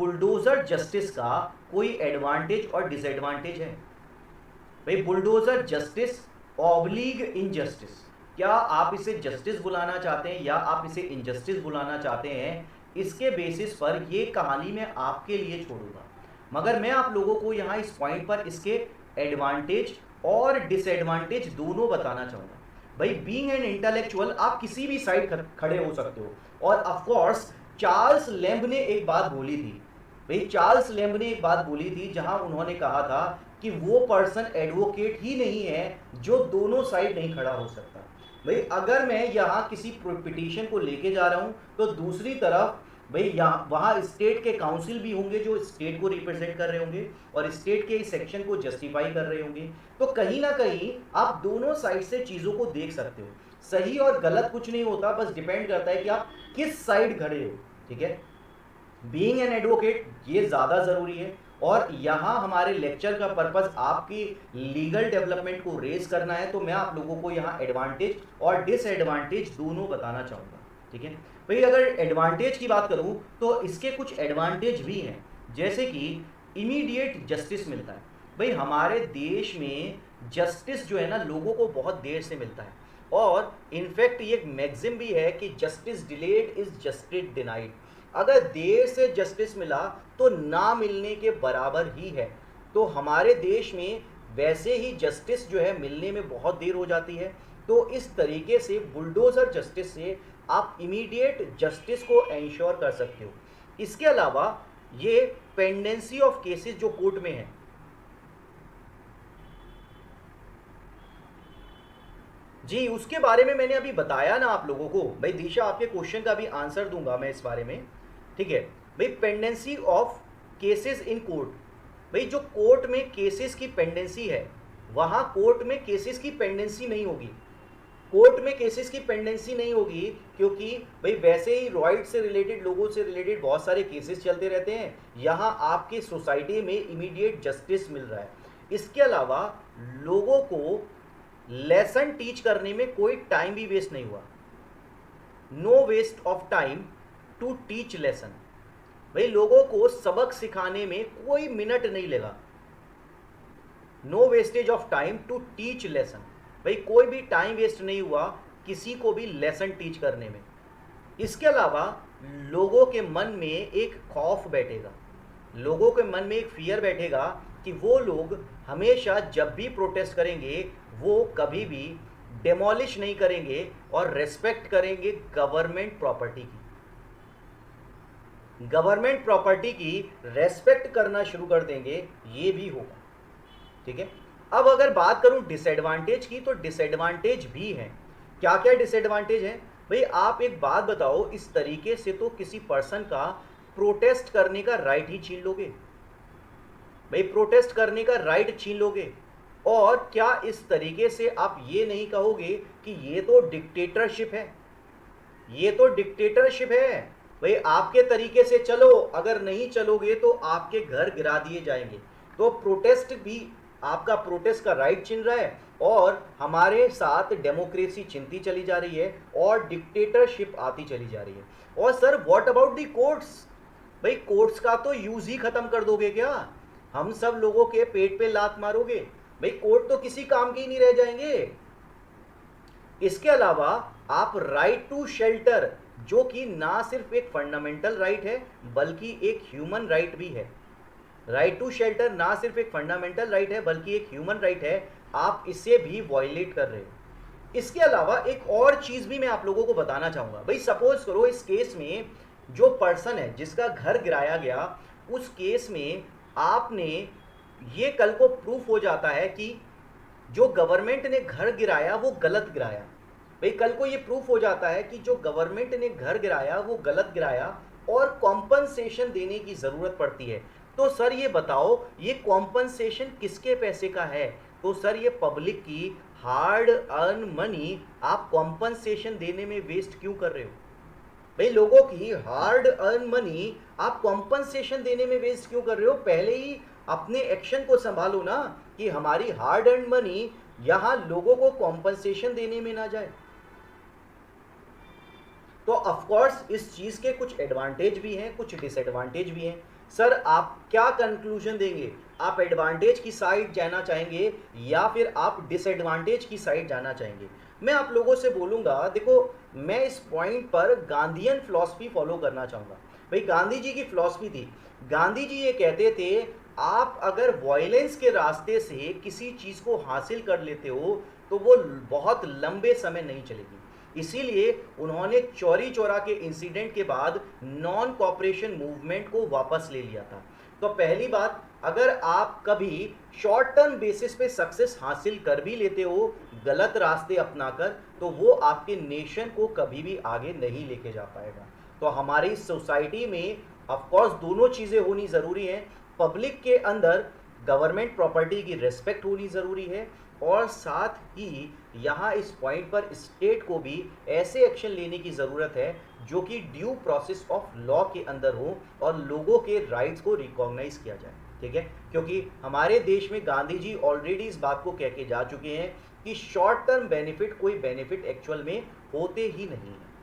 Bulldozer justice का कोई advantage और डिसएडवांटेज है? भाई बुलडोजर जस्टिस ऑब्लिग इनजस्टिस, क्या आप इसे जस्टिस बुलाना चाहते हैं या आप इसे इनजस्टिस बुलाना चाहते हैं, इसके बेसिस पर ये कहानी मैं आपके लिए छोड़ूंगा। मगर मैं आप लोगों को यहाँ इस पॉइंट पर इसके एडवांटेज और डिसएडवांटेज दोनों बताना चाहूँगा। भाई बीइंग एन इंटेलेक्चुअल आप किसी भी साइड खड़े हो सकते हो, और ऑफ कोर्स चार्ल्स लैम्ब ने एक बात बोली थी, भाई चार्ल्स लैम्ब ने एक बात बोली थी जहां उन्होंने कहा था कि वो पर्सन एडवोकेट ही नहीं है जो दोनों साइड नहीं खड़ा हो सकता। भाई अगर मैं यहाँ किसी पिटीशन को लेके जा रहा हूँ तो दूसरी तरफ भाई यहाँ वहाँ स्टेट के काउंसिल भी होंगे जो स्टेट को रिप्रेजेंट कर रहे होंगे और स्टेट के इस सेक्शन को जस्टिफाई कर रहे होंगे, तो कहीं ना कहीं आप दोनों साइड से चीज़ों को देख सकते हो। सही और गलत कुछ नहीं होता, बस डिपेंड करता है कि आप किस साइड खड़े हो। ठीक है, बीइंग एन एडवोकेट ये ज़्यादा ज़रूरी है, और यहाँ हमारे लेक्चर का पर्पस आपकी लीगल डेवलपमेंट को रेज करना है, तो मैं आप लोगों को यहाँ एडवांटेज और डिसएडवांटेज दोनों बताना चाहूँगा। ठीक है भाई, अगर एडवांटेज की बात करूँ तो इसके कुछ एडवांटेज भी हैं, जैसे कि इमीडिएट जस्टिस मिलता है। भाई हमारे देश में जस्टिस जो है ना लोगों को बहुत देर से मिलता है, और इनफैक्ट ये एक मैक्सिम भी है कि justice delayed is justice denied. अगर देर से जस्टिस मिला तो ना मिलने के बराबर ही है। तो हमारे देश में वैसे ही जस्टिस जो है मिलने में बहुत देर हो जाती है, तो इस तरीके से बुलडोजर जस्टिस से आप इमीडिएट जस्टिस को एंश्योर कर सकते हो। इसके अलावा ये पेंडेंसी ऑफ केसेस जो कोर्ट में है, जी उसके बारे में मैंने अभी बताया ना आप लोगों को। भाई दिशा आपके क्वेश्चन का भी आंसर दूंगा मैं इस बारे में। ठीक है भाई, pendency of cases in court, भाई जो कोर्ट में केसेस की पेंडेंसी है वहाँ कोर्ट में केसेस की पेंडेंसी नहीं होगी। कोर्ट में केसेस की पेंडेंसी नहीं होगी क्योंकि भाई वैसे ही राइट से रिलेटेड, लोगों से रिलेटेड बहुत सारे केसेस चलते रहते हैं। यहाँ आपकी सोसाइटी में इमीडिएट जस्टिस मिल रहा है। इसके अलावा लोगों को लेसन टीच करने में कोई टाइम भी वेस्ट नहीं हुआ। No waste of time to teach lesson, भाई लोगों को सबक सिखाने में कोई मिनट नहीं लगा। No wastage of time to teach lesson, भाई कोई भी टाइम वेस्ट नहीं हुआ किसी को भी लेसन टीच करने में। इसके अलावा लोगों के मन में एक खौफ बैठेगा, लोगों के मन में एक फियर बैठेगा कि वो लोग हमेशा जब भी प्रोटेस्ट करेंगे वो कभी भी डेमोलिश नहीं करेंगे और रेस्पेक्ट करेंगे गवर्नमेंट प्रॉपर्टी की। गवर्नमेंट प्रॉपर्टी की रेस्पेक्ट करना शुरू कर देंगे, ये भी होगा। ठीक है, अब अगर बात करूं डिसएडवांटेज की, तो डिसएडवांटेज भी हैं। क्या क्या डिसएडवांटेज हैं भाई, आप एक बात बताओ, इस तरीके से तो किसी पर्सन का प्रोटेस्ट करने का राइट ही छीन लोगे। भाई प्रोटेस्ट करने का राइट छीन लोगे, और क्या इस तरीके से आप ये नहीं कहोगे कि ये तो डिक्टेटरशिप है, ये तो डिक्टेटरशिप है। भाई आपके तरीके से चलो, अगर नहीं चलोगे तो आपके घर गिरा दिए जाएंगे। तो प्रोटेस्ट भी, आपका प्रोटेस्ट का राइट छीन रहा है, और हमारे साथ डेमोक्रेसी छिनती चली जा रही है और डिक्टेटरशिप आती चली जा रही है। और sir what about the courts, भाई कोर्ट्स का तो यूज ही खत्म कर दोगे क्या? हम सब लोगों के पेट पे लात मारोगे? भाई कोर्ट तो किसी काम के ही नहीं रह जाएंगे। इसके अलावा आप राइट टू शेल्टर, जो कि ना सिर्फ एक फंडामेंटल राइट है बल्कि एक ह्यूमन राइट भी है। राइट टू शेल्टर ना सिर्फ एक फंडामेंटल राइट है बल्कि एक ह्यूमन राइट है, आप इसे भी वायलेट कर रहे हो। इसके अलावा एक और चीज भी मैं आप लोगों को बताना चाहूंगा। भाई सपोज करो इस केस में जो पर्सन है जिसका घर गिराया गया, उस केस में आपने ये कल को प्रूफ हो जाता है कि जो गवर्नमेंट ने घर गिराया वो गलत गिराया। भाई कल को ये प्रूफ हो जाता है कि जो गवर्नमेंट ने घर गिराया वो गलत गिराया और कॉम्पनसेशन देने की ज़रूरत पड़ती है। तो सर ये बताओ, ये कॉम्पनसेशन किसके पैसे का है? तो सर ये पब्लिक की हार्ड अर्न मनी आप कॉम्पनसेशन देने में वेस्ट क्यों कर रहे हो? भाई लोगों की हार्ड अर्न मनी आप कॉम्पनसेशन देने में वेस्ट क्यों कर रहे हो? पहले ही अपने एक्शन को संभालो ना कि हमारी हार्ड अर्न मनी यहां लोगों को कॉम्पनसेशन देने में ना जाए। तो ऑफ कोर्स इस चीज के कुछ एडवांटेज भी हैं, कुछ डिसएडवांटेज भी हैं। सर आप क्या कंक्लूजन देंगे, आप एडवांटेज की साइड जाना चाहेंगे या फिर आप डिसएडवांटेज की साइड जाना चाहेंगे? मैं आप लोगों से बोलूँगा, देखो मैं इस पॉइंट पर गांधीयन फिलॉसफी फॉलो करना चाहूँगा। भाई गांधी जी की फिलॉसफी थी, गांधी जी ये कहते थे आप अगर वायलेंस के रास्ते से किसी चीज़ को हासिल कर लेते हो तो वो बहुत लंबे समय नहीं चलेगी। इसीलिए उन्होंने चौरी चौरा के इंसिडेंट के बाद नॉन कॉपरेशन मूवमेंट को वापस ले लिया था। तो पहली बात, अगर आप कभी शॉर्ट टर्म बेसिस पे सक्सेस हासिल कर भी लेते हो गलत रास्ते अपनाकर, तो वो आपके नेशन को कभी भी आगे नहीं लेके जा पाएगा। तो हमारी सोसाइटी में ऑफ कोर्स दोनों चीज़ें होनी ज़रूरी हैं। पब्लिक के अंदर गवर्नमेंट प्रॉपर्टी की रिस्पेक्ट होनी ज़रूरी है, और साथ ही यहाँ इस पॉइंट पर स्टेट को भी ऐसे एक्शन लेने की ज़रूरत है जो कि ड्यू प्रोसेस ऑफ लॉ के अंदर हो और लोगों के राइट्स को रिकॉग्नाइज किया जाए। ठीक है, क्योंकि हमारे देश में गांधी जी ऑलरेडी इस बात को कह के जा चुके हैं कि शॉर्ट टर्म बेनिफिट कोई बेनिफिट एक्चुअल में होते ही नहीं है।